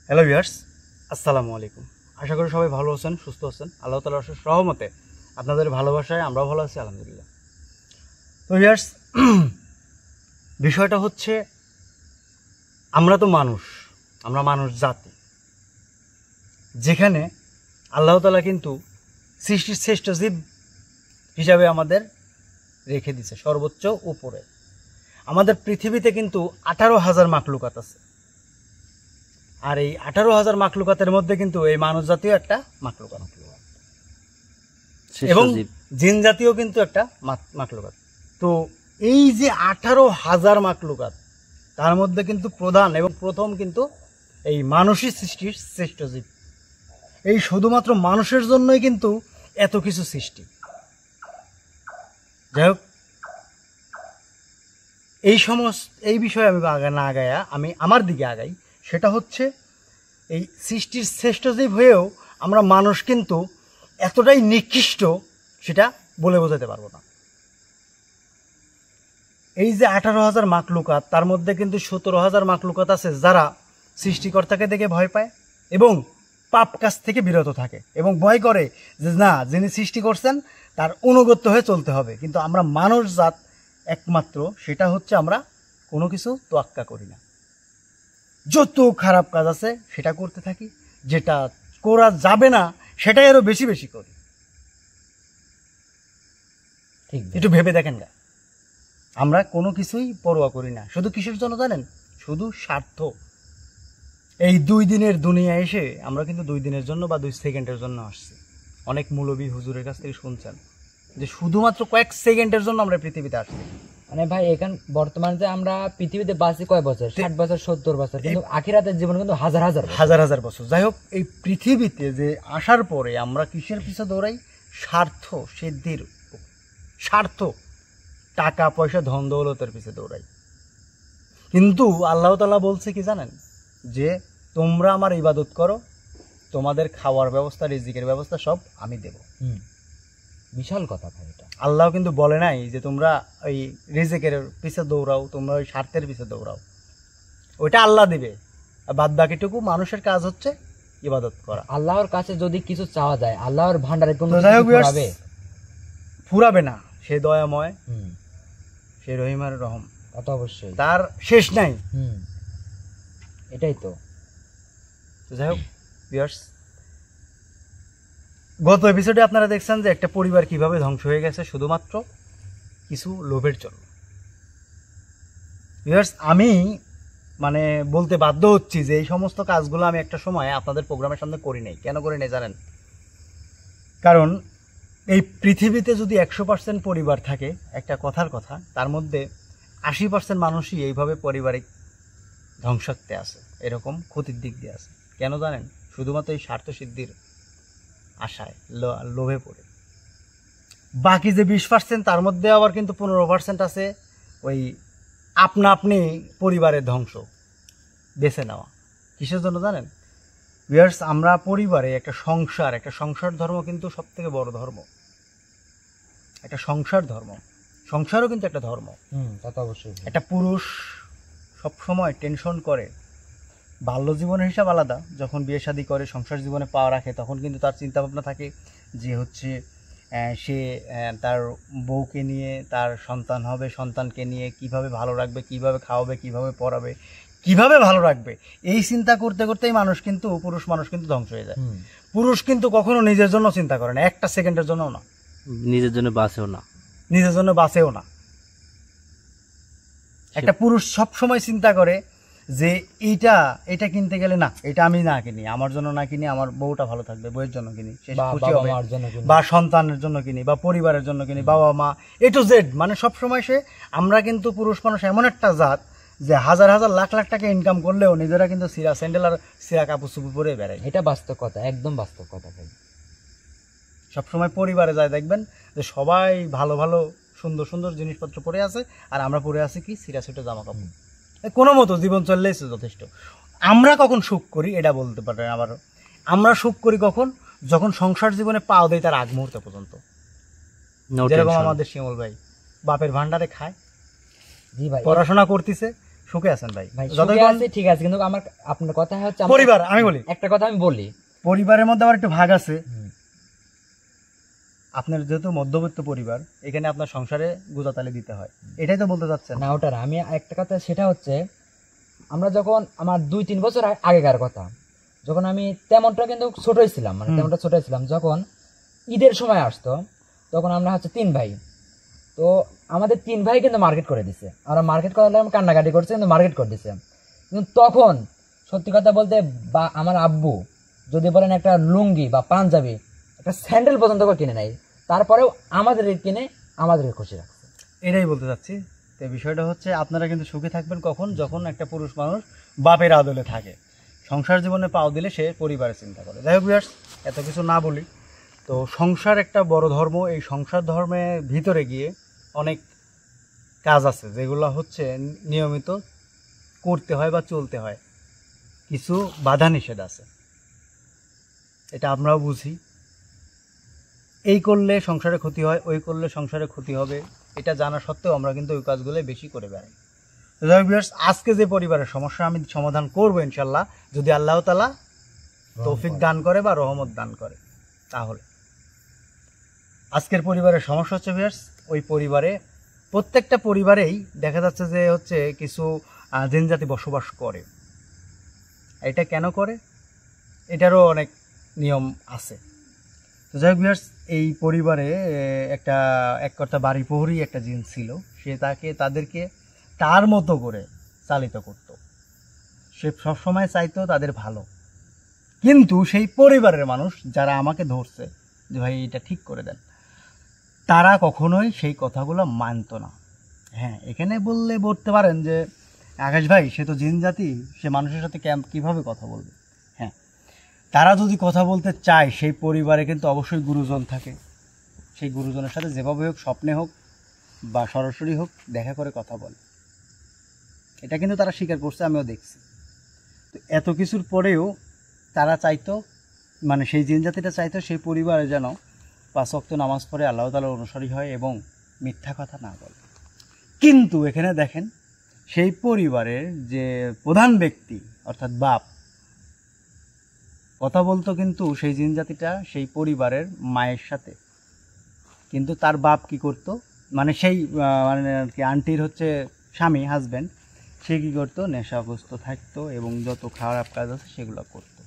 Hello viewers, আসসালামু আলাইকুম। আশা করি সবাই ভালো আছেন, সুস্থ আছেন। আল্লাহ তাআলার অশেষ রহমতে আপনাদের ভালোবাসায় আমরাও ভালো আছি, আলহামদুলিল্লাহ। তো ভিউয়ার্স, বিষয়টা হচ্ছে আমরা তো মানুষ, আমরা মানুষ জাতি, যেখানে আল্লাহ তাআলা কিন্তু সৃষ্টির শ্রেষ্ঠ জীব হিসাবে আমাদের রেখে দিছে সর্বোচ্চ উপরে। আমাদের পৃথিবীতে কিন্তু 18,000 মাখলুকাত আছে, আর এই 18,000 মাখলুকাতের মধ্যে কিন্তু এই মানুষ জাতীয় একটা মাখলুকাত এবং জিন জাতীয় কিন্তু একটা মাখলুকাত। তো এই যে 18,000 মাখলুকাত, তার মধ্যে কিন্তু প্রধান এবং প্রথম কিন্তু এই মানুষই সৃষ্টির শ্রেষ্ঠ জীব। এই শুধুমাত্র মানুষের জন্যই কিন্তু এত কিছু সৃষ্টি। যাই হোক, এই বিষয়ে আমি না আগায়া আমি আমার দিকে আগাই। সেটা হচ্ছে এই সৃষ্টির শ্রেষ্ঠ জীব হয়েও আমরা মানুষ কিন্তু এতটাই নিকৃষ্ট, সেটা বলে বোঝাতে পারবো না। এই যে 18,000 মাখলুকাত, তার মধ্যে কিন্তু 17,000 মাখলুকাত আছে যারা সৃষ্টিকর্তাকে দেখে ভয় পায় এবং পাপ কাজ থেকে বিরত থাকে এবং ভয় করে যে না, যিনি সৃষ্টি করছেন তার অনুগত্য হয়ে চলতে হবে। কিন্তু আমরা মানুষ জাত একমাত্র, সেটা হচ্ছে আমরা কোনো কিছু তোয়াক্কা করি না। যত খারাপ কাজ আছে সেটা করতে থাকি, যেটা করা যাবে না সেটাই আরো বেশি বেশি করি। ঠিক, একটু ভেবে দেখেন গা, আমরা কোনো কিছুই পরোয়া করি না। শুধু কিসের জন্য জানেন? শুধু স্বার্থ। এই 2 দিনের দুনিয়া এসে আমরা কিন্তু 2 দিনের জন্য বা 2 সেকেন্ডের জন্য আসছি। অনেক মৌলবী হুজুরের কাছ থেকে শুনছেন যে শুধুমাত্র কয়েক সেকেন্ডের জন্য আমরা পৃথিবীতে আসছি। মানে ভাই, এখন বর্তমানে যে আমরা পৃথিবীতে বাঁচি কয় বছর? 60 বছর, 70 বছর, কিন্তু আখিরাতের জীবন কিন্তু হাজার হাজার বছর। যাই হোক, এই পৃথিবীতে যে আসার পরে আমরা কিসের পিছে দৌড়াই? স্বার্থ সিদ্ধির, স্বার্থ, টাকা পয়সা, ধন দৌলতের পিছে দৌড়াই। কিন্তু আল্লাহ তাআলা বলছে কি জানেন? যে তোমরা আমার ইবাদত করো, তোমাদের খাওয়ার ব্যবস্থা, রিজিকের ব্যবস্থা সব আমি দেব। বিশাল কথা ভাই এটা। আল্লাহ কিন্তু বলে নাই যে তোমরা ওই রিজিকের পিছে দৌড়াও, তোমরা ওই স্বার্থের পিছে দৌড়াও। ওইটা আল্লাহ দিবে, আর বাদ বাকিটুকু মানুষের কাজ হচ্ছে ইবাদত করা। আল্লাহর কাছে যদি কিছু চাওয়া যায়, আল্লাহর ভান্ডারে কোনো ফুরাবে না। সে দয়াময়, সে রহিমার রহম, কত অবশ্যই, তার শেষ নাই। এটাই তো। যাই হোক ভিউয়ার্স, গত এপিসোডে আপনারা দেখছেন যে একটা পরিবার কিভাবে ধ্বংস হয়ে গেছে শুধুমাত্র কিছু লোভের জন্য। ভিউয়ার্স, আমি মানে বলতে বাধ্য হচ্ছি যে এই সমস্ত কাজগুলো আমি একটা সময় আপনাদের প্রোগ্রামের সামনে করি নাই। কেন করি নাই জানেন? কারণ এই পৃথিবীতে যদি 100% পরিবার থাকে, একটা কথার কথা, তার মধ্যে 80% মানুষই এইভাবে পারিবারিক ধ্বংসাত্মে আছে, এরকম ক্ষতির দিক দিয়ে আছে। কেন জানেন? শুধুমাত্র এই স্বার্থ সিদ্ধির আশায়, লোভে পড়ে। বাকি যে 20%, তার মধ্যে আবার কিন্তু 15% আছে ওই আপনা আপনি পরিবারের ধ্বংস বেছে নেওয়া। কিসের জন্য জানেন ভিউয়ার্স? আমরা পরিবারে একটা সংসার ধর্ম কিন্তু সব থেকে বড় ধর্ম। একটা সংসার ধর্ম, সংসারও কিন্তু একটা ধর্ম। তা তো অবশ্যই। একটা পুরুষ সবসময় টেনশন করে, বাল্য জীবনের হিসাব আলাদা, যখন বিয়ে শাদী করে সংসার জীবনে পা রাখে তখন কিন্তু তার চিন্তা ভাবনা থাকে যে হচ্ছে সে তার বউকে নিয়ে, তার সন্তান হবে, সন্তানকে নিয়ে কিভাবে ভালো রাখবে, কিভাবে খাওয়াবে, কিভাবে পড়াবে, কিভাবে ভালো রাখবে। এই চিন্তা করতে করতেই পুরুষ মানুষ কিন্তু ধ্বংস হয়ে যায়। পুরুষ কিন্তু কখনো নিজের জন্য চিন্তা করে না, একটা সেকেন্ডের জন্য না, নিজের জন্য বাঁচেও না। একটা পুরুষ সব সময় চিন্তা করে যে এটা কিনতে গেলে না, এটা আমি না কিনি, আমার জন্য না কিনি, আমার বউটা ভালো থাকবে, বউয়ের জন্য কিনি, সে খুশি হবে, বা সন্তানের জন্য কিনি, বা পরিবারের জন্য কিনি, বাবা মা A to Z। মানে সবসময় আমরা কিন্তু পুরুষ মানুষ এমন একটা জাত যে হাজার হাজার লাখ লাখ টাকা ইনকাম করলেও নিজেরা কিন্তু সিরা স্যান্ডেল আর সিরা কাপড় চুপড় পরে বেড়ায়। এটা বাস্তব কথা, একদম বাস্তব কথা ভাই। সবসময় পরিবারে যায় দেখবেন যে সবাই ভালো ভালো সুন্দর সুন্দর জিনিসপত্র পরে আছে, আর আমরা পরে আছি কি সিরা ছোট জামা কাপড়। কোনো মতো জীবন চললেই যথেষ্ট। আমরা কখন সুখ করি এটা বলতে পারেন। আবার আমরা সুখ করি কখন? যখন সংসার জীবনে পাও দেয় তার আগ মুহূর্ত পর্যন্ত। যেরকম আমাদের শিমুল ভাই বাপের ভান্ডারে খায়, পড়াশোনা করতেছে, সুখে আছেন ভাই। ভাই যতই সুখে বলেন, আছে ঠিক আছে, কিন্তু আমার আপনার কথা হচ্ছে পরিবার, আমি বলি একটা কথা আমি বলি, পরিবারের মধ্যে আবার একটু ভাগ আছে। আপনার যেহেতু মধ্যবিত্ত পরিবার, এখানে আপনার সংসারে গোজাতালি দিতে হয়, এটাই তো বলতে চাচ্ছেন? না ওটার আমি একটা কথা, সেটা হচ্ছে আমরা যখন আমার 2-3 বছর আগেকার কথা, যখন আমি তেমনটা কিন্তু ছোটই ছিলাম, মানে তেমনটা ছোটই ছিলাম, যখন ঈদের সময় আসতো তখন আমরা হচ্ছে 3 ভাই, তো আমাদের 3 ভাই কিন্তু মার্কেট করে দিছে, আমরা মার্কেট করার লাগি কান্নাকাটি করছে কিন্তু মার্কেট করে দিছে। কিন্তু তখন সত্যি কথা বলতে বা আমার আব্বু যদি বলেন একটা লুঙ্গি বা পাঞ্জাবি, একটা স্যান্ডেল পর্যন্ত করে কিনে নাই, তারপরেও আমাদের কিনে আমাদেরকে খুশি রাখছে। এটাই বলতে চাচ্ছি। তো বিষয়টা হচ্ছে আপনারা কিন্তু সুখী থাকবেন কখন, যখন একটা পুরুষ মানুষ বাপের আদলে থাকে, সংসার জীবনে পাও দিলে সে পরিবারের চিন্তা করে। যাই হোক ভিউয়ার্স, এত কিছু না বলি, তো সংসার একটা বড় ধর্ম। এই সংসার ধর্মের ভিতরে গিয়ে অনেক কাজ আছে যেগুলো হচ্ছে নিয়মিত করতে হয় বা চলতে হয়, কিছু বাধা নিষেধ আছে, এটা আমরাও বুঝি। এই করলে সংসারে ক্ষতি হয়, ওই করলে সংসারে ক্ষতি হবে, এটা জানা সত্ত্বেও আমরা কিন্তু ওই কাজগুলো বেশি করে বেড়াই। তো যাই হোক ভিউয়ার্স, আজকে যে পরিবারের সমস্যা আমি সমাধান করবো ইনশাল্লাহ, যদি আল্লাহ তাআলা তৌফিক দান করে বা রহমত দান করে। তাহলে আজকের পরিবারের সমস্যা হচ্ছে ভিউয়ার্স, ওই পরিবারে প্রত্যেকটা পরিবারেই দেখা যাচ্ছে যে হচ্ছে কিছু জিনজাতি বসবাস করে। এটা কেন করে, এটারও অনেক নিয়ম আছে। তো যাই হোক ভিউয়ার্স, এই পরিবারে এক কথা বাড়ি প্রহরী একটা জিন ছিল, সে তাদেরকে তার মতো করে চালিত করত, সে সবসময় চাইতো তাদের ভালো। কিন্তু সেই পরিবারের মানুষ যারা আমাকে ধরছে যে ভাই এটা ঠিক করে দেন, তারা কখনোই সেই কথাগুলো মানত না। হ্যাঁ, এখানে বলতে পারেন যে আকাশ ভাই সে তো জিন জাতি, সে মানুষের সাথে কিভাবে কথা বলবে? হ্যাঁ, তারা যদি কথা বলতে চায়, সেই পরিবারে কিন্তু অবশ্যই গুরুজন থাকে, সেই গুরুজনের সাথে যেভাবে হোক, স্বপ্নে হোক বা সরাসরি হোক, দেখা করে কথা বলে। এটা কিন্তু তারা স্বীকার করছে, আমিও দেখছি। তো এত কিছুর পরেও তারা চাইতো, মানে সেই জিন জাতিটা চাইতো সেই পরিবারে যেন 5 ওয়াক্ত নামাজ পড়ে আল্লাহ তাআলার অনুসারী হয় এবং মিথ্যা কথা না বলে। কিন্তু এখানে দেখেন, সেই পরিবারের যে প্রধান ব্যক্তি অর্থাৎ বাপ কথা বলতো কিন্তু সেই জিন জাতিটা সেই পরিবারের মায়ের সাথে, কিন্তু তার বাপ কি করতো, মানে সেই মানে আর কি আন্টির হচ্ছে স্বামী, হাজব্যান্ড, সে কী করতো, নেশাগ্রস্ত থাকতো এবং যত খারাপ কাজ আছে সেগুলো করতো।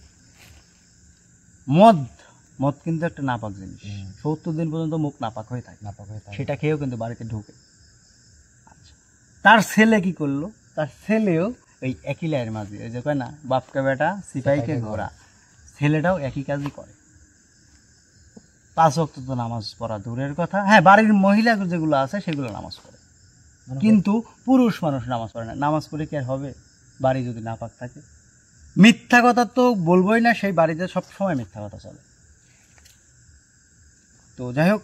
মদ কিন্তু একটা নাপাক জিনিস, 70 দিন পর্যন্ত মুখ নাপাক হয়ে থাকে, সেটা খেয়েও কিন্তু বাড়িতে ঢুকে। আচ্ছা, তার ছেলে কি করলো, তার ছেলেও ওই একই লাইয়ের মাঝে, ওই যে কয় না বাপকে বেটা সিপাহীকে ঘোড়া, ছেলেটাও একই কাজই করে। 5 ওয়াক্ত তো নামাজ পড়া দূরের কথা, হ্যাঁ বাড়ির মহিলা যেগুলো আছে সেগুলো নামাজ পড়ে, কিন্তু পুরুষ মানুষ নামাজ পড়ে না। নামাজ পড়ে কি আর হবে বাড়ি যদি নাপাক থাকে? মিথ্যা কথা তো বলবোই না, সেই বাড়িতে সবসময় মিথ্যা কথা চলে। তো যাই হোক,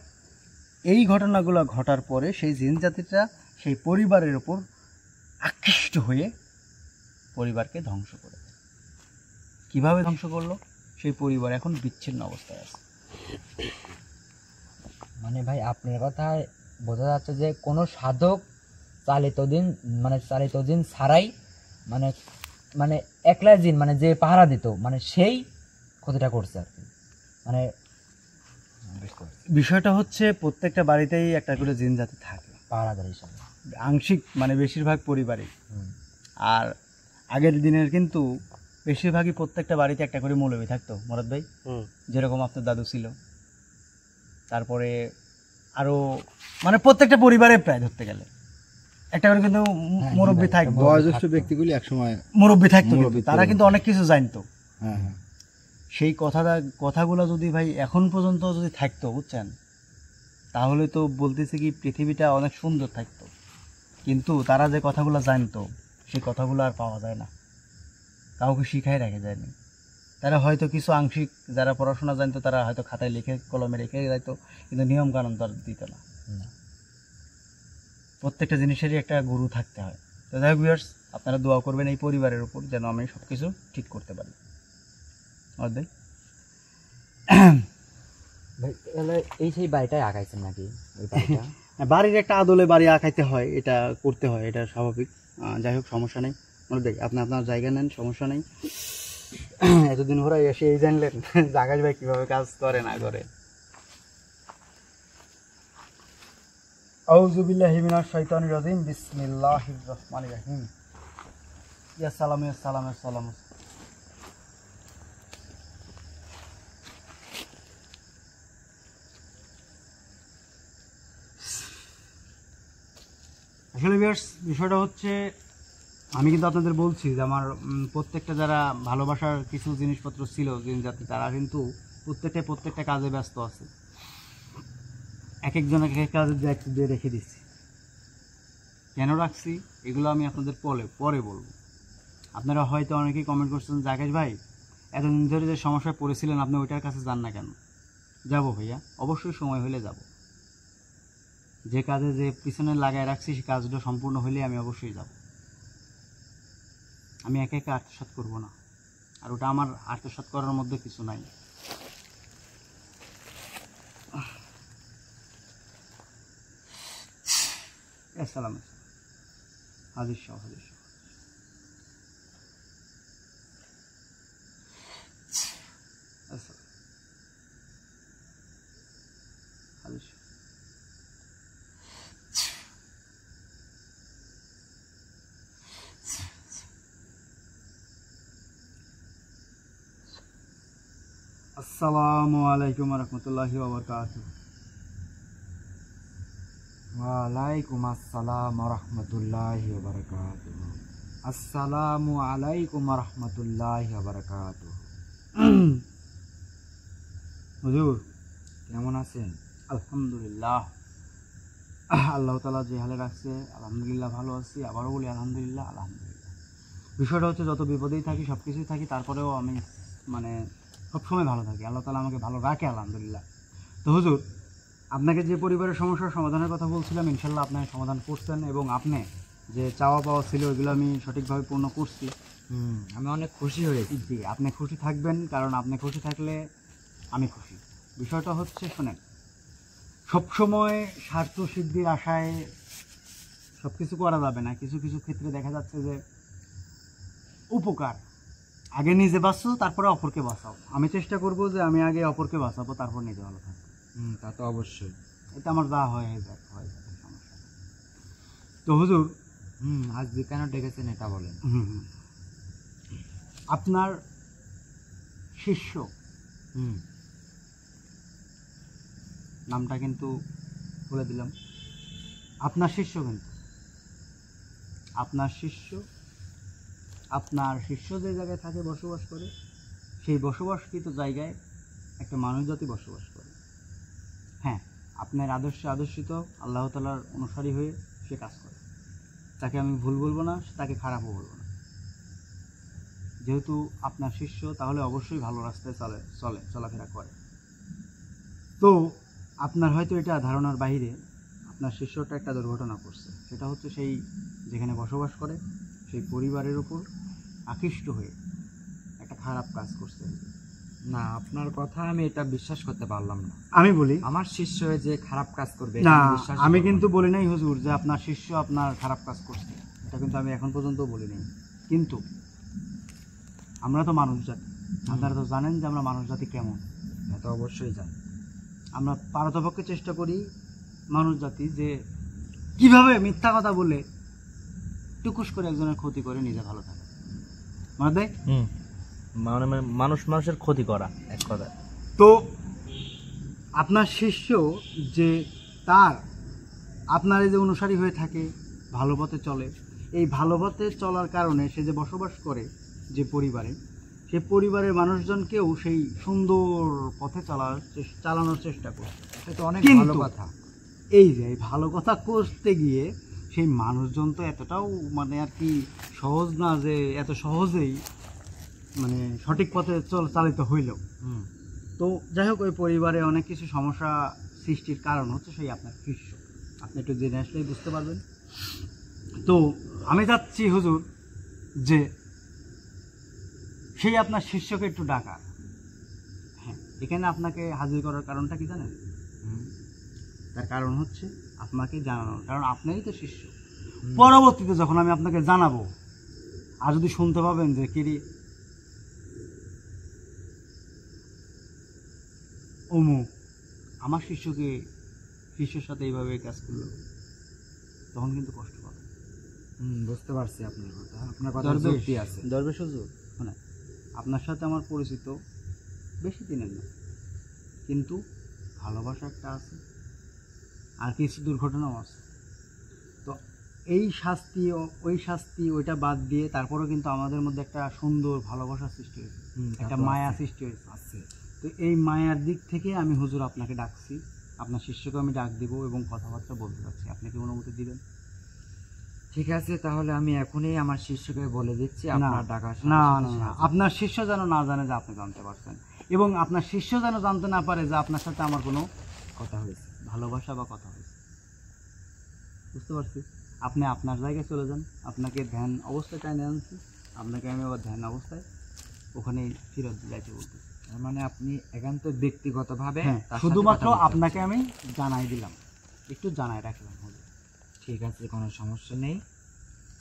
এই ঘটনাগুলো ঘটার পরে সেই জিন জাতিটা সেই পরিবারের উপর আকৃষ্ট হয়ে পরিবারকে ধ্বংস করে দেয়। কীভাবে ধ্বংস করলো? সেই পরিবার এখন বিচ্ছিন্ন অবস্থায় আছে। মানে ভাই আপনার কথায় বোঝা যাচ্ছে যে কোনো সাধক চালিত দিন ছাড়াই, মানে মানে একলা জিন, মানে যে পাহারা দিত, মানে সেই ক্ষতিটা করছে আর কি। মানে বিষয়টা হচ্ছে প্রত্যেকটা বাড়িতেই একটা করে জিন জাতি থাকে পাহারাদার হিসাবে, আংশিক, মানে বেশিরভাগ পরিবারে। আর আগের দিনের কিন্তু বেশিরভাগই প্রত্যেকটা বাড়িতে একটা করে মৌলবী থাকতো, মরাদ ভাই, যেরকম আপনার দাদু ছিল। তারপরে আরও মানে প্রত্যেকটা পরিবারে প্রায় ধরতে গেলে একটা করে কিন্তু মুরব্বী থাকতো, বয়োজ্যেষ্ঠ ব্যক্তিগুলি একসময় মুরব্বী থাকতো, তারা কিন্তু অনেক কিছু জানতো। হ্যাঁ, সেই কথাগুলো যদি ভাই এখন পর্যন্ত যদি থাকতো, বুঝছেন, তাহলে তো বলতেছে কি পৃথিবীটা অনেক সুন্দর থাকতো। কিন্তু তারা যে কথাগুলো জানতো সেই কথাগুলো আর পাওয়া যায় না, কাউকে শিখাই রেখে যায়নি। তারা হয়তো কিছু আংশিক যারা পড়াশোনা জানতো তারা হয়তো খাতায় লিখে কলমে রেখে যাইতো, কিন্তু নিয়ম কানুন তো আর দিত না। প্রত্যেকটা জিনিসেরই একটা গুরু থাকতে হয়। তো যাই হোক ভিউয়ার্স, আপনারা দোয়া করবেন এই পরিবারের উপর যেন আমি সব কিছু ঠিক করতে পারি। ভাই এই সেই বাড়িটাই আঁকাইছেন নাকি? ওই বাড়িটা বাড়ির একটা আদলে বাড়ি আঁকাইতে হয়, এটা করতে হয়, এটা স্বাভাবিক। যাই হোক, সমস্যা নেই। দেখ, আপনি আপনার জায়গা নেন, সমস্যা নেই। এতদিন পরে এসে এই জানলেন জাকাশ ভাই কীভাবে কাজ করে না করে। আউযু বিল্লাহি মিনাশ শাইতানির রাজিম, বিসমিল্লাহির রহমানির রহিম। ইয়া সালাম, ইয়া সালাম, ইয়া সালাম। আসলে ভিউয়ার্স, বিষয়টা হচ্ছে, আমি কিন্তু আপনাদের বলছি যে আমার প্রত্যেকটা যারা ভালোবাসার কিছু জিনিসপত্র ছিল জিন জাতি, তারা কিন্তু প্রত্যেকটা কাজে ব্যস্ত আছে। এক একজন এক এক কাজের দায়িত্ব দিয়ে রেখে দিচ্ছি। কেন রাখছি এগুলো আমি আপনাদের পরে বলবো। আপনারা হয়তো অনেকেই কমেন্ট করছেন, জাকাশ ভাই এতদিন ধরে যে সমস্যায় পড়েছিলেন আপনি ওইটার কাছে যান না কেন? যাবো ভাইয়া, অবশ্যই সময় হলে যাব। যে কাজে যে পিছনে লাগায় রাখছি সেই কাজটা সম্পূর্ণ হলে আমি অবশ্যই যাব। আমি একা একা আত্মসাৎ করবো না, আর ওটা আমার আত্মসাৎ করার মধ্যে কিছু নাই। আসসালাম, হাজির শাহ, হাজির শাহ। আসসালাম, হাজির শাহ। আসসালামু আলাইকুম রহমতুল্লাহি ওয়া বারাকাতুহু। ওয়ালাইকুম আসসালাম রহমতুল্লাহি ওয়া বারাকাতুহু। আসসালামু আলাইকুম রহমতুল্লাহি ওয়া বারাকাতুহু। হুজুর কেমন আছেন? আলহামদুলিল্লাহ, আল্লাহ তাআলা যে হালে রাখছে আলহামদুলিল্লাহ ভালো আছি। আবারও বলি আলহামদুলিল্লাহ, আলহামদুলিল্লাহ। বিষয়টা হচ্ছে, যত বিপদেই থাকি, সব কিছুই থাকি, তারপরেও আমি মানে সবসময় ভালো থাকি। আল্লাহ তাআলা আমাকে ভালো রাখে, আলহামদুলিল্লাহ। তো হুজুর, আপনাকে যে পরিবারের সমস্যার সমাধানের কথা বলছিলাম, ইনশাল্লাহ আপনি সমাধান করছেন, এবং আপনি যে চাওয়া পাওয়া ছিল ওইগুলো আমি সঠিকভাবে পূর্ণ করছি। আমি অনেক খুশি হয়েছি। জি, আপনি খুশি থাকবেন, কারণ আপনি খুশি থাকলে আমি খুশি। বিষয়টা হচ্ছে, শোনেন, সবসময় স্বার্থ সিদ্ধির আশায় সব কিছু করা যাবে না। কিছু কিছু ক্ষেত্রে দেখা যাচ্ছে যে উপকার, আগে নিজে বাঁচো তারপরে অপরকে বাঁচাও। আমি চেষ্টা করব যে আমি আগে অপরকে বাঁচাবো, তারপর নিজে ভালো থাকবো। তা তো অবশ্যই। এটা আমার যা হয়ে যাক, সমস্যা নেই। তো হুজুর, আজ যে কেন ডেকেছেন এটা বলেন। আপনার শিষ্য, নামটা কিন্তু বলে দিলাম, আপনার শিষ্য, কিন্তু আপনার শিষ্য যে জায়গায় থাকে, বসবাস করে, সেই বসবাসকৃত জায়গায় একটা মানুষ জাতি বসবাস করে। হ্যাঁ, আপনার আদর্শে আদর্শিত আল্লাহ তাআলার অনুসারী হয়ে সে কাজ করে। তাকে আমি ভুল বলবো না, তাকে খারাপও বলবো না। যেহেতু আপনার শিষ্য, তাহলে অবশ্যই ভালো রাস্তায় চলাফেরা করে। তো আপনার হয়তো এটা ধারণার বাইরে, আপনার শিষ্যটা একটা দুর্ঘটনা করছে। সেটা হচ্ছে, সেই যেখানে বসবাস করে সেই পরিবারের উপর আকৃষ্ট হয়ে একটা খারাপ কাজ করছে। না, আপনার কথা আমি এটা বিশ্বাস করতে পারলাম না। আমি বলি, আমার শিষ্য হয়ে যে খারাপ কাজ করবে না, বিশ্বাস আমি কিন্তু বলি নাই হুজুর যে আপনার শিষ্য আপনার খারাপ কাজ করছে। এটা কিন্তু আমি এখন পর্যন্ত বলি নাই। কিন্তু আমরা তো মানুষ জাতি, আপনারা তো জানেন যে আমরা মানুষ জাতি কেমন। এটা অবশ্যই জানি। আমরা পারতপক্ষে চেষ্টা করি মানুষ জাতি যে কিভাবে মিথ্যা কথা বলে টুকুস করে একজনের ক্ষতি করে নিজে ভালো থাকে। মানে মানুষের ক্ষতি করা এক কথা। তো আপনার শিষ্য যে আপনার এই যে অনুসারী হয়ে থাকে, ভালো পথে চলে, এই ভালো পথে চলার কারণে সে যে বসবাস করে যে পরিবারে, সেই পরিবারের মানুষজনকেও সেই সুন্দর পথে চালানোর চেষ্টা করে। এটা অনেক ভালো কথা। এই যে ভালো কথা করতে গিয়ে সেই মানুষজন তো এতটাও মানে আর কি সহজ না যে এত সহজেই মানে সঠিক পথে চালিত হইল। তো যাই হোক, ওই পরিবারে অনেক কিছু সমস্যা সৃষ্টির কারণ হচ্ছে সেই আপনার শিষ্য। আপনি একটু জেনে আসলেই বুঝতে পারবেন। তো আমি চাচ্ছি হুজুর যে সেই আপনার শিষ্যকে একটু ডাকা। হ্যাঁ, এখানে আপনাকে হাজির করার কারণটা কি জানেন? তার কারণ হচ্ছে আপনাকে জানানোর, কারণ আপনারই তো শিষ্য। পরবর্তীতে যখন আমি আপনাকে জানাবো, আর যদি শুনতে পাবেন যে কিরি অমুক আমার শিষ্যের সাথে এইভাবে কাজ করলো, তখন কিন্তু কষ্ট পাবে। বুঝতে পারছি আপনার কথা, আপনার কথা দরবেশ, যুক্তি আছে। দরবেশ হুজুর, মানে আপনার সাথে আমার পরিচিত বেশি দিনের না, কিন্তু ভালোবাসা একটা আছে, আর কিছু দুর্ঘটনাও আছে। তো এই শাস্তি ওই শাস্তি ওইটা বাদ দিয়ে তারপরেও কিন্তু আমাদের মধ্যে একটা সুন্দর ভালোবাসার সৃষ্টি হয়েছে, একটা মায়া সৃষ্টি হয়েছে। তো এই মায়ার দিক থেকে আমি হুজুর আপনাকে ডাকছি, আপনার শিষ্যকে আমি ডাক দিব এবং কথাবার্তা বলতে চাচ্ছি, আপনি কি অনুমতি দিবেন? ঠিক আছে, তাহলে আমি এখনই আমার শিষ্যকে বলে দিচ্ছি আপনার ডাকা। না না না, আপনার শিষ্য যেন না জানে যে আপনি জানতে পারছেন, এবং আপনার শিষ্য যেন জানতে না পারে যে আপনার সাথে আমার কোনো কথা হয়েছে, ভালোবাসা বা কথা হয়েছে। বুঝতে পারছি। আপনি আপনার জায়গায় চলে যান, আপনাকে ধ্যান অবস্থায় টাইনে আনছি, আপনাকে আমি আবার ধ্যান অবস্থায় ওখানে ফিরত যাইতে বলতেছি। মানে আপনি একান্ত ব্যক্তিগতভাবে তার সাথে শুধুমাত্র কথা বলতে আপনাকে চাচ্ছেন। আমি জানাই দিলাম, একটু জানাই রাখলাম। ঠিক আছে, কোনো সমস্যা নেই,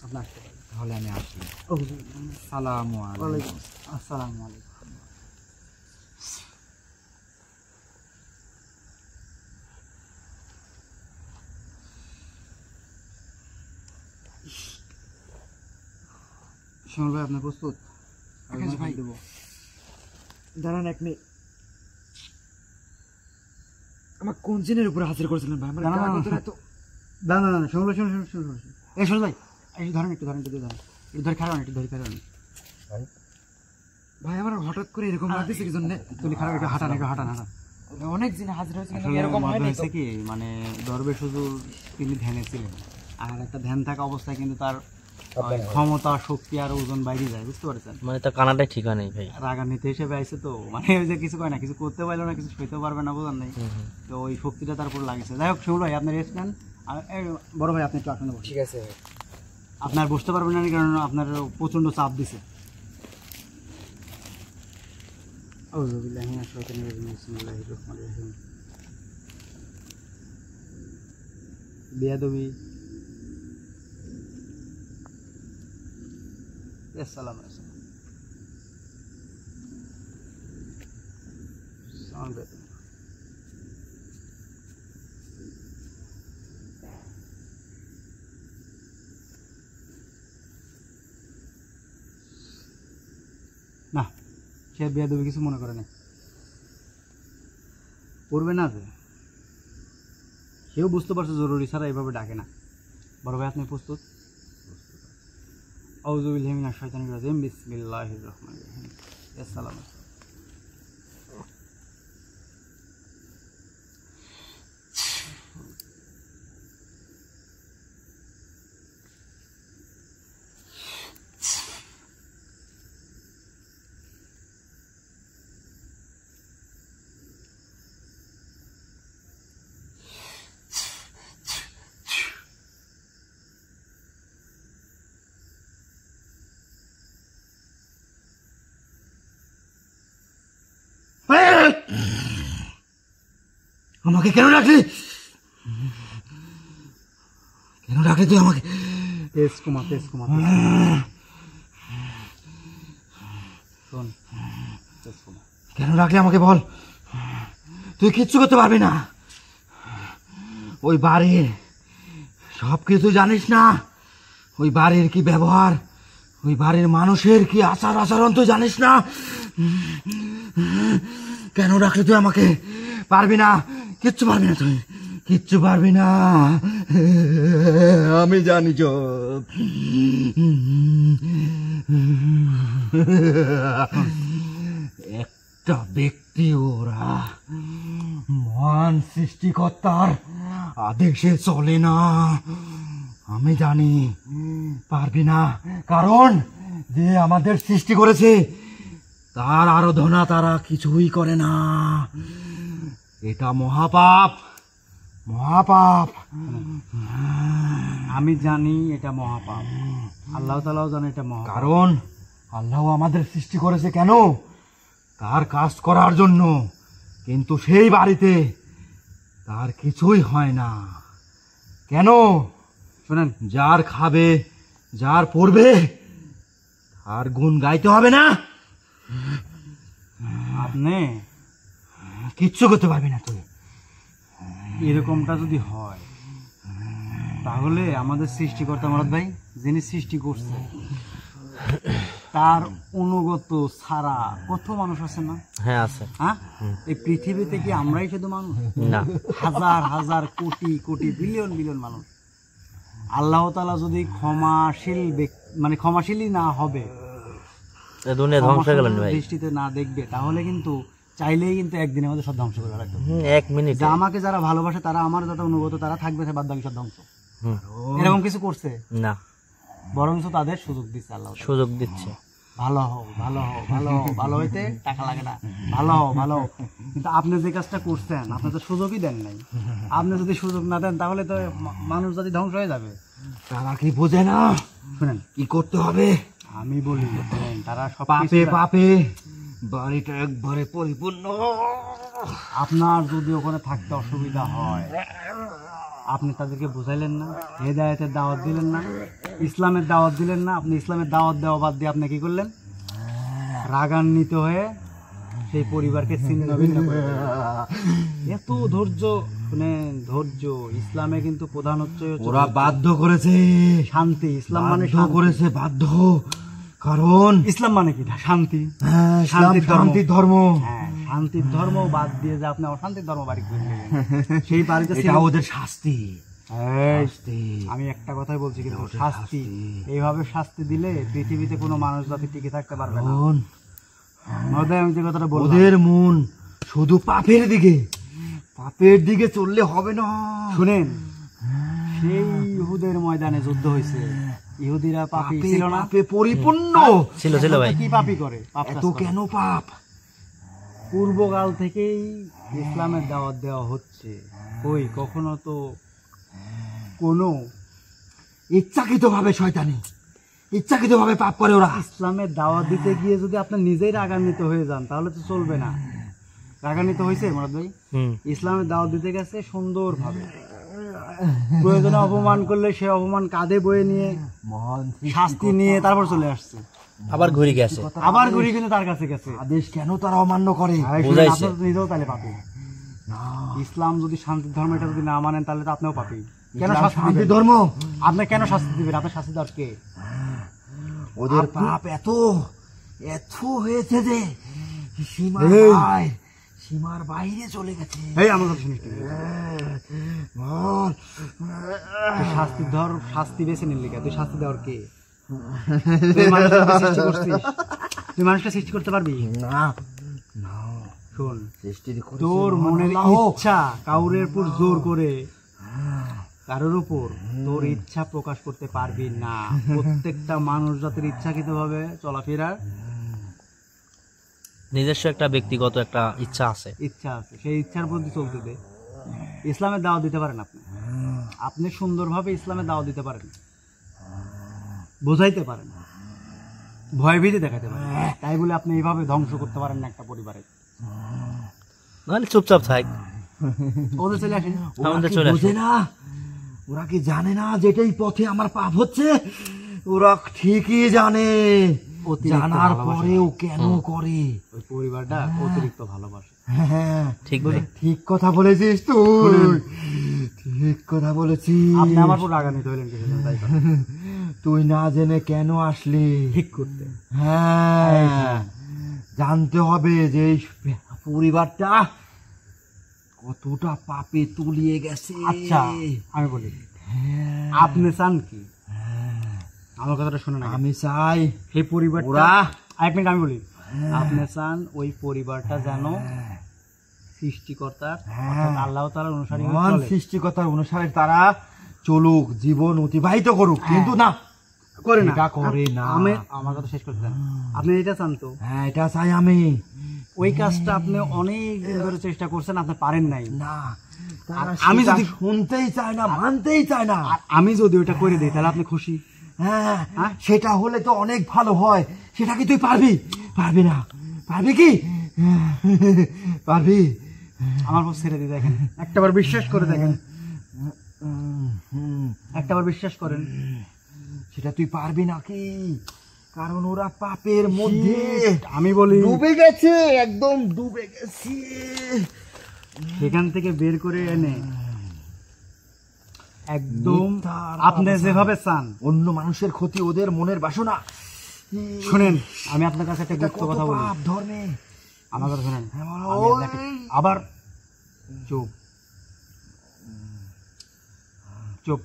আপনি আসতে পারেন। তাহলে আমি আসি। ও সালামু আলাইকুম। আসসালামু আলাইকুম। শিমুল ভাই, আপনি প্রস্তুত? আকাশ ভাই, দেবো। দাঁড়ান এক মিনিট। আমার কোন জিনের উপরে হাজির করেছিলেন ভাই? আমার না, না, গায়ের না, ভিতরে তো না না না, শিমুল ভাই, শুনুন। এই শিমুল ভাই, এই ধরেন, একটু ধরেন, একটু ধরে খারাপ, একটু ধরে খারাপ। ভাই আমার হঠাৎ করে এরকম লাগতেছে কি জন্য? তুলি খারাপ, একটু হাঁটান। অনেক জিন হাজির হয়েছে, কিন্তু আসলে এরকম মনে হয়নি তো। হয়েছে কি, মানে দরবেশ হুজুর তিনি ধ্যানে ছিলেন, আর একটা ধ্যান থাকা অবস্থায় কিন্তু তার ক্ষমতা, শক্তি আর ওজন বাইরে যায়, বুঝতে পারছেন? মানে তো কানাটাই ঠিক নেই ভাই। রাগান্বিত হিসেবে আইছে, তো মানে ওই যে কিছু কয় না, কিছু করতে পারলো না, কিছু সইতে পারবে না, বোঝার নেই। তো ওই শক্তিটা তারপর লাগেছে। যাই হোক শিমুল ভাই, আপনি রেস্ট নেন, আর বড় ভাই আপনি একটু আসনে বসুন। ঠিক আছে, আপনার বসতে পারবেন না, কারণ আপনার প্রচন্ড চাপ দিছে। আউযুবিল্লাহি মিনাশ শাইতানির রাজিম, বিসমিল্লাহির রহমানির রহিম। বিয়াদবি। আসসালামু আলাইকুম। না, সে বিয়াদবি কিছু মনে করে না, করবে না, যে সেও বুঝতে পারছে জরুরি ছাড়া এইভাবে ডাকে না। বড় ভাই, আপনি প্রস্তুত? আউযু বিল্লাহি মিনাশ শাইতানির রাজিম, বিসমিল্লাহির রহমানির রহিম। আসসালামু আলাইকুম। আমাকে কেন ডাকলি? কেন ডাকলি তুই আমাকে? তেজ কমা। শোন, তেজ কমা। কেন ডাকলি আমাকে বল? তুই কিচ্ছু করতে পারবি না। ওই বাড়ির সব কিছু জানিস না। ওই বাড়ির কি ব্যবহার, ওই বাড়ির মানুষের কি আচার আচরণ তুই জানিস না। কেন ডাকলি তুই আমাকে? পারবি না, কিচ্ছু পারবি না, তুই কিচ্ছু পারবি না, আমি জানি সব। একটা ব্যক্তি, ওরা মহান সৃষ্টিকর্তার আদেশে চলে না, আমি জানি পারবি না, কারণ যে আমাদের সৃষ্টি করেছে তার আরাধনা তারা কিছুই করে না। এটা মহাপাপ। আমি জানি এটা মহাপাপ, আল্লাহ তাআলাও জানে এটা মহাপাপ। কারণ আল্লাহ আমাদের সৃষ্টি করেছে কেন? তার কাজ করার জন্য, কিন্তু সেই বাড়িতে তার কিছুই হয় না। কেন? শুনেন, যার খাবে, যার পড়বে, আর গুণ গাইতে হবে না। আপনি কিচ্ছু করতে পারবি না তুই। এরকমটা যদি হয় তাহলে আমাদের সৃষ্টিকর্তা মুরাদ ভাই যিনি সৃষ্টি করছে তার অনুগত ছাড়া কত মানুষ আছে না? হ্যাঁ আছে। হ্যাঁ, এই পৃথিবীতে কি আমরাই শুধু মানুষ? না, হাজার হাজার কোটি কোটি বিলিয়ন বিলিয়ন মানুষ। আল্লাহ তাআলা যদি ক্ষমাশীল মানে ক্ষমাশীলই না হবে, এ দুনিয়া ধ্বংস হয়ে গেল ভাই। দৃষ্টিতে না দেখবে, তাহলে কিন্তু চাইলেই কিন্তু একদিনের মধ্যে সব ধ্বংস করে রাখবে। 1 মিনিট। যা আমাকে যারা ভালোবাসে তারা আমার যারা অনুগত তারা থাকবে, বাদ বাকি সব ধ্বংস। হুম, এরকম কিছু করছে? না, বরং তাদের সুযোগ দিচ্ছে আল্লাহ। সুযোগ দিচ্ছে। ভালো হও, ভালো হও, ভালো হও, ভালো হইতে টাকা লাগে না, ভালো হও, ভালো হও। কিন্তু আপনি যে কাজটা করছেন আপনি তো সুযোগই দেন নাই। আপনি যদি সুযোগ না দেন তাহলে তো মানুষ জাতি ধ্বংস হয়ে যাবে। তারা কি বোঝে না শুনেন, কি করতে হবে? আমি বলি শুনেন, তারা সব পাপে পাপে বাড়িটা একবারে পরিপূর্ণ। আপনার যদি ওখানে থাকতে অসুবিধা হয় আপনি তাদেরকে বুঝাইলেন না, হেদায়েতের দাওয়াত দিলেন না, ইসলামের দাওয়াত দিলেন না। আপনি ইসলামের দাওয়াত দেওয়া বাদ দিয়ে আপনি কি করলেন? রাগান্বিত হয়ে সেই পরিবারকে ছিন্ন ভিন্ন করে দিলেন। এত ধৈর্য, মানে ধৈর্য ইসলামে কিন্তু প্রধান হচ্ছে ওরা বাধ্য করেছে, শান্তি। ইসলাম মানে বাধ্য করেছে, বাধ্য। কারণ ইসলাম মানে কি? শান্তি। শান্তির ধর্ম। হ্যাঁ, শান্তির ধর্ম বাদ দিয়ে যে আপনি অশান্তির ধর্ম বাড়ি করে নিলেন, সেই বাড়িতে এটা ওদের শাস্তি। আমি একটা কথাই বলছি, কিন্তু শাস্তি এইভাবে শাস্তি দিলে পৃথিবীতে কোনো মানুষ জাতি টিকে থাকতে পারবে না। আমি যে কথাটা বললাম, ওদের মন শুধু পাপের দিকে, পাপের দিকে চললে হবে না। শুনেন, সেই ইহুদের ময়দানে যুদ্ধ হয়েছে, ইহুদিরা পাপী ছিল না? পাপে পরিপূর্ণ ছিল ভাই। কি পাপী করে? পাপ কাজ এত করে। কেন পাপ? পূর্বকাল থেকেই ইসলামের দাওয়াত দেওয়া হচ্ছে, ওই কখনো তো কোনো ইচ্ছাকৃত ভাবে শয়তানি, ইচ্ছাকৃত ভাবে পাপ করে ওরা। ইসলামের দাওয়াত দিতে গিয়ে যদি আপনি নিজেই রাগান্বিত হয়ে যান তাহলে তো চলবে না। রাগান্বিত হয়েছে মুরাদ ভাই? ইসলামের দাওয়াত দিতে গেছে সুন্দরভাবে, প্রয়োজনে অপমান করলে সে অপমান কাঁধে বয়ে নিয়ে শাস্তি নিয়ে তারপর চলে আসছে, আবার ঘুরে গেছে, আবার ঘুরে কিন্তু তার কাছে গেছে। আদেশ কেন তারা অমান্য করে? বুঝাইছে। আপনি তো নিজেও তাহলে পাপী। ইসলাম যদি শান্তির ধর্ম, এটা যদি না মানেন তাহলে তো আপনিও পাপী। কেন শাস্তি শান্তি দিবেন? ধর্ম। আপনি কেন শাস্তি দিবেন? আপনার শাস্তি দেওয়ার কে? ওদের পাপ এত এত হয়েছে যে সীমার বাইরে চলে গেছে। এই আমার কথা শুনিস তুই? তুই শাস্তি বেছে নিলি কে? তুই শাস্তি দেওয়ার কে? তুই মানুষকে সৃষ্টি করছিস? তুই মানুষকে সৃষ্টি করতে পারবি না, শোন, সৃষ্টি তোর মনের ইচ্ছা কাউরের উপর জোর করে কারোর উপর তোর ইচ্ছা প্রকাশ করতে পারবি না। প্রত্যেকটা মানুষ জাতির ইচ্ছাকৃত ভাবে চলাফেরার নিজস্ব একটা ব্যক্তিগত একটা ইচ্ছা আছে, ইচ্ছা আছে, সেই ইচ্ছার প্রতি চলতে দে। ইসলামের দাওয়াত দিতে পারেন আপনি, আপনি সুন্দরভাবে ইসলামের দাওয়াত দিতে পারেন, বোঝাইতে পারেন, ভয়ভীতি দেখাতে পারেন। তাই বলে আপনি এইভাবে ধ্বংস করতে পারেন না একটা পরিবারে। নাহলে চুপচাপ থাক। ওদের চলে আসেন, আমাদের চলে আসে। বোঝে না, ওরা কি জানে না যেটাই পথে আমার পাপ হচ্ছে? ওরা ঠিকই জানে, অতিরিক্ত জানার ভালোবাসে। পরেও কেন করে? ওই পরিবারটা অতিরিক্ত ভালোবাসে। হ্যাঁ, ঠিক ভাই। ঠিক কথা বলেছিস তুই, ঠিক কথা বলেছিস। আপনি আমার উপর রাগান্বিত হইলেন কিছু তাই তো? তুই না জেনে কেন আসলি? ঠিক করতে। হ্যাঁ, জানতে হবে যে এই পরিবারটা কতটা পাপে তুলিয়ে গেছে। আচ্ছা আমি বলি, আপনি চান কি? আমার কথাটা শুনে না, আমি চাই সেই পরিবারটা, ওরা এক মিনিট আমি বলি, আপনি চান ওই পরিবারটা যেন সৃষ্টিকর্তার অর্থাৎ আল্লাহ তাআলার অনুসারী হয়ে মহান চলে। সৃষ্টিকর্তার অনুসারে তারা চলুক, জীবন অতিবাহিত করুক, কিন্তু না করে না, এটা করে না। আমি আমার কথা শেষ করতে চান, আপনি এটা চান তো? হ্যাঁ, এটা চাই আমি। ওই কাজটা আপনি অনেক দিন ধরে চেষ্টা করছেন, আপনি পারেন নাই। না, আমি আমি যদি- যদি শুনতেই চাই না, মানতেই চাই না। আর আমি যদি ওইটা করে দিই তাহলে আপনি খুশি? হ্যাঁ, সেটা হলে তো অনেক ভালো হয়। সেটা কি তুই পারবি? পারবি না? পারবি কি? পারবি? আমার উপর ছেড়ে দিয়ে দেখেন, একটাবার বিশ্বাস করে দেখেন। একটাবার বিশ্বাস করেন। সেটা তুই পারবি নাকি? কারণ ওরা পাপের মধ্যে আমি বলি ডুবে গেছে, একদম ডুবে গেছে। সেখান থেকে বের করে এনে একদম মিথ্যার আপনি যেভাবে চান। অন্য মানুষের ক্ষতি ওদের মনের বাসনা। শুনেন, আমি আপনার কাছে একটা এটা গুপ্ত কত কথা বলি। পাপ ধর্মে। আমার কথা শুনেন। হ্যাঁ, বলো। আমি আপনাকে আবার চুপ চুপ।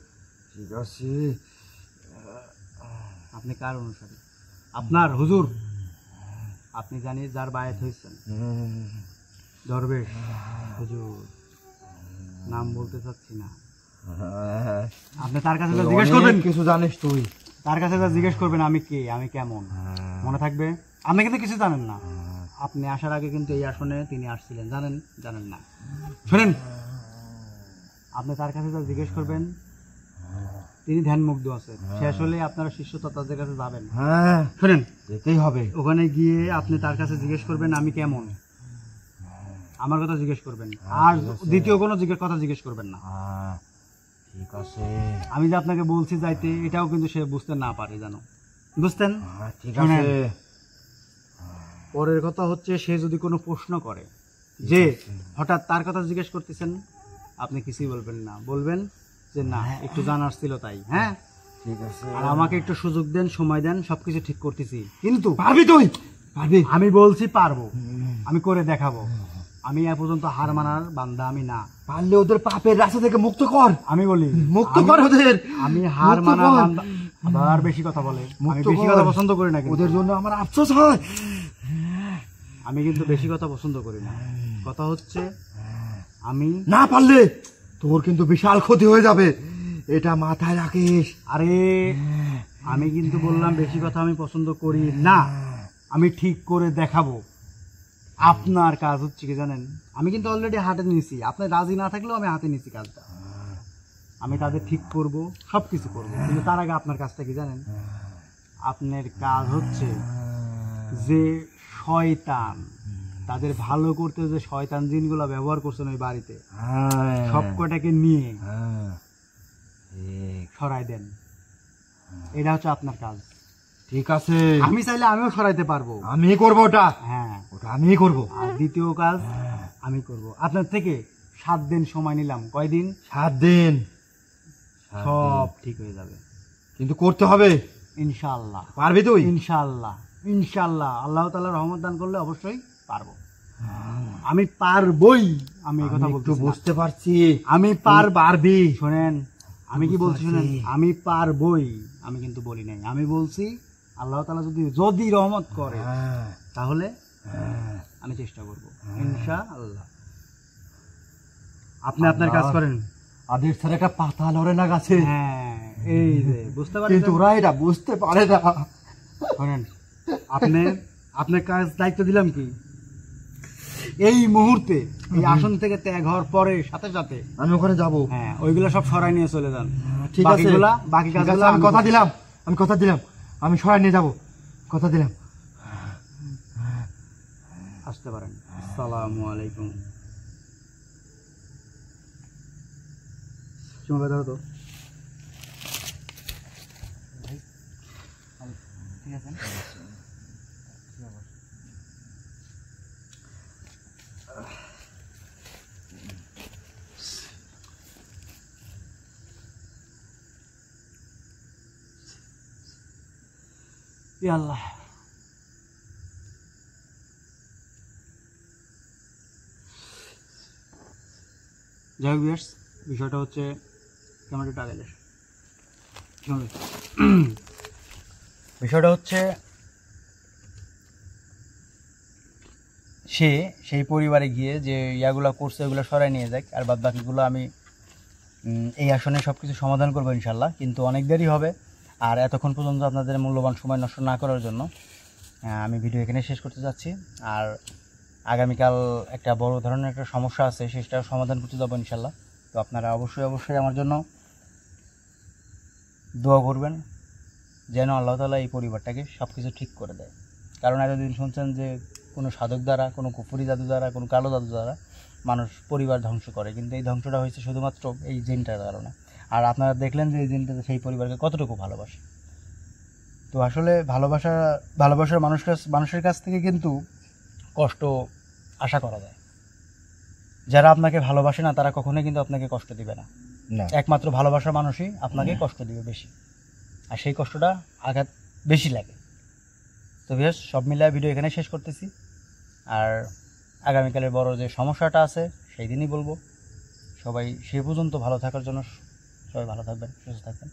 ঠিক আছে। আপনি কার অনুসারী? আপনার হুজুর। আপনি জানি যার বায়াত হয়েছেন, দরবেশ হুজুর, নাম বলতে চাচ্ছি না। আপনি তার কাছে যা জিজ্ঞেস করবেন, অনেক কিছু জানিস তুই। তার কাছে যা জিজ্ঞেস করবেন আমি কে, আমি কেমন, মনে থাকবে। আপনি কিন্তু কিছু জানেন না। আপনি আসার আগে কিন্তু এই আসনে তিনি আসছিলেন, জানেন? জানেন না। শোনেন, আপনি তার কাছে যা জিজ্ঞেস করবেন, তিনি ধ্যানমুগ্ধ আছে। শেষ হলে আপনারা শিষ্য তাদের কাছে যাবেন। হ্যাঁ, শোনেন, যেতেই হবে। ওখানে গিয়ে আপনি তার কাছে জিজ্ঞেস করবেন আমি কেমন, আমার কথা জিজ্ঞেস করবেন, আর দ্বিতীয় কোনো কথা জিজ্ঞেস করবেন না। ঠিক আছে। আমি যে আপনাকে বলছি যাইতে, এটাও কিন্তু সে বুঝতে না পারে, জানো? বুঝতেন? ঠিক আছে। পরের কথা হচ্ছে, সে যদি কোনো প্রশ্ন করে যে হঠাৎ তার কথা জিজ্ঞেস করতেছেন, আপনি কিছুই বলবেন না, বলবেন যে না, একটু জানার ছিল তাই। হ্যাঁ, ঠিক আছে। আর আমাকে একটু সুযোগ দেন, সময় দেন, সবকিছু ঠিক করতেছি। কিন্তু পারবি তুই, পারবি। আমি বলছি পারবো, আমি করে দেখাবো। আমি এ পর্যন্ত হার মানার বান্দা আমি না। পারলে ওদের পাপের রাস্তা থেকে মুক্ত কর। আমি বলি মুক্ত কর ওদের। আমি হার মুক্ত মানার কর। বান্দা। আবার বেশি কথা বলে। আমি মুক্ত বেশি কর। কথা পছন্দ করি না কিন্তু। ওদের জন্য আমার আফসোস হয়। আমি কিন্তু বেশি কথা পছন্দ করি না। কথা হচ্ছে, আমি না পারলে তোর কিন্তু বিশাল ক্ষতি হয়ে যাবে, এটা মাথায় রাখিস। আরে আমি কিন্তু বললাম বেশি কথা আমি পছন্দ করি না, আমি ঠিক করে দেখাবো। আপনার কাজ হচ্ছে কি জানেন, আমি কিন্তু অলরেডি হাতে নিয়েছি। আপনি রাজি না থাকলেও আমি হাতে নিয়েছি কাজটা। আমি তাদের ঠিক করব, সব কিছু করবো, কিন্তু তার আগে আপনার কাজটা কি জানেন? আপনার কাজ হচ্ছে যে শয়তান, তাদের ভালো করতে যে শয়তান জিনগুলো ব্যবহার করছেন ওই বাড়িতে, সব কটাকে নিয়ে সরাই দেন। এটা হচ্ছে আপনার কাজ। ঠিক আছে, আমি চাইলে আমিও সরাইতে পারবো। আমি করবো ওটা, হ্যাঁ, ওটা আমি করবো। আর দ্বিতীয় কাজ আমি করব। আপনার থেকে 7 দিন সময় নিলাম। কয়দিন? 7 দিন। সব ঠিক হয়ে যাবে কিন্তু করতে হবে। ইনশাআল্লাহ। পারবি তুই? ইনশাআল্লাহ, ইনশাআল্লাহ। আল্লাহ তাআলার রহমত দান করলে অবশ্যই পারবো। আমি পারবই, আমি এই কথা আমি একটু বলতে বুঝতে পারছি। আমি পারবি। শোনেন, আমি কি বলছি শুনেন, বুঝতে পারছি। আমি পারবই, আমি কিন্তু বলি নাই। আমি বলছি আল্লাহ তাআলা যদি রহমত করে তাহলে আমি চেষ্টা করব ইনশাআল্লাহ। আপনি আপনার কাজ করেন। আদেশ স্যার একটা পাতা লড়ে না গাছে, হ্যাঁ, এই যে বুঝতে পারছেন। কিন্তু ওরা এটা বুঝতে পারে না। শোনেন, আপনার কাজ দায়িত্ব দিলাম কি, এই মুহূর্তে এই আসন থেকে ত্যাগ হওয়ার পরে সাথে সাথে আমি ওখানে যাবো। হ্যাঁ, ওইগুলো সব সরাই নিয়ে চলে যান। ঠিক আছে, বাকি ঠিক আছে, কাজগুলো আমি কথা দিলাম, আমি কথা দিলাম, আমি সরাই নিয়ে যাবো, কথা দিলাম। আসতে পারেন। আসসালামু আলাইকুম। সময় ধরো তো। ঠিক আছে। ইয়া আল্লাহ, যাই হোক ভিউয়ার্স, বিষয়টা হচ্ছে ক্যামেরাটা আগে দেখ। বিষয়টা হচ্ছে সেই পরিবারে গিয়ে যে ইয়াগুলো করছে ওগুলো সরাই নিয়ে যাক, আর বাদ বাকিগুলো আমি এই আসনে সব কিছু সমাধান করবো ইনশাল্লাহ। কিন্তু অনেক দেরি হবে, আর এতক্ষণ পর্যন্ত আপনাদের মূল্যবান সময় নষ্ট না করার জন্য আমি ভিডিও এখানে শেষ করতে যাচ্ছি। আর আগামীকাল একটা বড় ধরনের একটা সমস্যা আছে, সেটাও সমাধান করতে যাবো ইনশাল্লাহ। তো আপনারা অবশ্যই আমার জন্য দোয়া করবেন, যেন আল্লাহ তাআলা এই পরিবারটাকে সব কিছু ঠিক করে দেয়। কারণ এতদিন শুনছেন যে কোনো সাধক দ্বারা, কোনো কুফরি জাদু দ্বারা, কোনো কালো জাদু দ্বারা মানুষ পরিবার ধ্বংস করে, কিন্তু এই ধ্বংসটা হয়েছে শুধুমাত্র এই জিনটার কারণে। আর আপনারা দেখলেন যে এই জিনটা সেই পরিবারকে কতটুকু ভালোবাসে। তো আসলে ভালোবাসার মানুষের কাছ থেকে কিন্তু কষ্ট আশা করা যায়। যারা আপনাকে ভালোবাসে না তারা কখনোই কিন্তু আপনাকে কষ্ট দিবে না। না একমাত্র ভালোবাসার মানুষই আপনাকে কষ্ট দিবে বেশি, আর সেই কষ্টটা আঘাত বেশি লাগে। তো বেশ, সব মিলিয়ে ভিডিও এখানে শেষ করতেছি। আর আগামীকালের বড় যে সমস্যাটা আছে সেই দিনই বলবো। সবাই সে পর্যন্ত ভালো থাকার জন্য সবাই ভালো থাকবেন, সুস্থ থাকবেন।